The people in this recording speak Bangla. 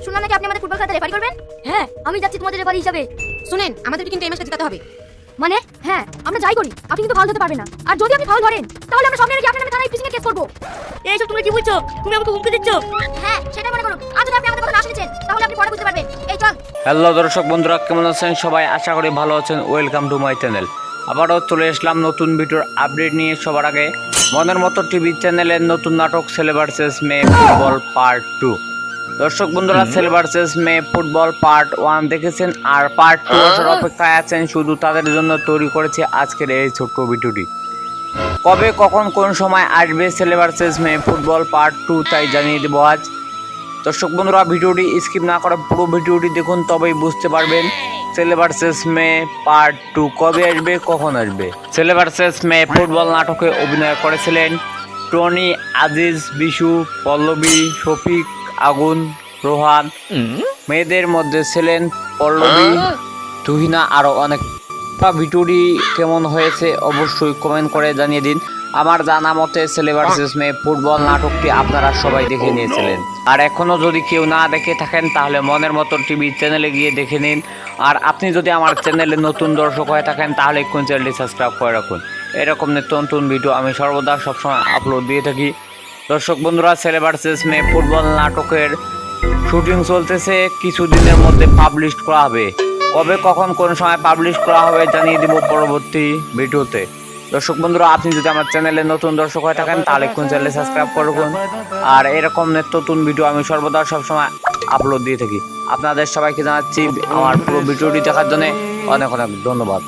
শুনলাম নাকি আপনি আমাদের ফুটবল খেলাতে রেফারি করবেন? হ্যাঁ, আমি যাচ্ছি তোমাদের রেফারি হিসাবে। শুনেন, আমাদের কিন্তু এই ম্যাচটা জেতাতে হবে। মানে? হ্যাঁ, আমরা যাই করি, আপনি কিন্তু ফাউল ধরতে পারবেন না। আর যদি আপনি ফাউল ধরেন, তাহলে আমরা সামনে রেখে আপনার নামে থানায় ফিসিং কেস করব। এইসব তুমি কি বলছো? তুমি আমাকে হুমকি দিচ্ছ? হ্যাঁ, সেটাই মনে করুন। আর যদি আপনি আমাদের কথা না শুনেছেন, তাহলে আপনি পরে বুঝতে পারবেন। এই চল। হ্যালো দর্শক বন্ধুরা, কেমন আছেন সবাই? আশা করি ভালো আছেন। Welcome to my channel. আবারও চলে আসলাম নতুন ভিডিওর আপডেট নিয়ে। সবার আগে মনের মতো টিভি চ্যানেলের নতুন নাটক ছেলে ভার্সেস মেয়ে ফুটবল পার্ট 2। দর্শক বন্ধুরা, ছেলে ভার্সেস মেয়ে ফুটবল পার্ট 1 দেখেছেন, আর পার্ট 2 আসার অপেক্ষায় আছেন। শুধু তাদের জন্য তৈরি করেছে আজকের এই ছোট্ট ভিডিওটি। কবে, কখন, কোন সময় আসবে ছেলে ভার্সেস মেয়ে ফুটবল পার্ট 2 তাই জানিয়ে দেবো আজ। দর্শক বন্ধুরা, ভিডিওটি স্কিপ না করে পুরো ভিডিওটি দেখুন, তবেই বুঝতে পারবেন ছেলে ভার্সেস মেয়ে পার্ট 2 কবে আসবে, কখন আসবে। ছেলে ভার্সেস মেয়ে ফুটবল নাটকে অভিনয় করেছিলেন টনি, আজিজ, বিশু, পল্লবী, শফিক, আগুন, রোহান। মেয়েদের মধ্যে ছিলেন পল্লবী, তুহিনা, আরও অনেক। ভিডিওটি কেমন হয়েছে অবশ্যই কমেন্ট করে জানিয়ে দিন। আমার জানা মতে ছেলে ভার্সেস মেয়ে ফুটবল নাটকটি আপনারা সবাই দেখে নিয়েছিলেন, আর এখনও যদি কেউ না দেখে থাকেন তাহলে মনের মতো টিভি চ্যানেলে গিয়ে দেখে নিন। আর আপনি যদি আমার চ্যানেলে নতুন দর্শক হয়ে থাকেন তাহলে কোন চ্যানেলটি সাবস্ক্রাইব করে রাখুন। এরকম নিত্য নতুন ভিডিও আমি সর্বদা সবসময় আপলোড দিয়ে থাকি। দর্শক বন্ধুরা, ছেলে ভার্সেস মেয়ে ফুটবল নাটকের শুটিং চলতেছে, কিছুদিনের মধ্যে পাবলিশ করা হবে। কবে, কখন, কোন সময় পাবলিশ করা হবে জানিয়ে দিব পরবর্তী ভিডিওতে। দর্শক বন্ধুরা, আপনি যদি আমার চ্যানেলে নতুন দর্শক হয়ে থাকেন তাহলে কোন চ্যানেলে সাবস্ক্রাইব করুন। আর এরকম নতুন ভিডিও আমি সর্বদা সবসময় আপলোড দিয়ে থাকি। আপনাদের সবাইকে জানাচ্ছি আমার পুরো ভিডিওটি দেখার জন্য অনেক অনেক ধন্যবাদ।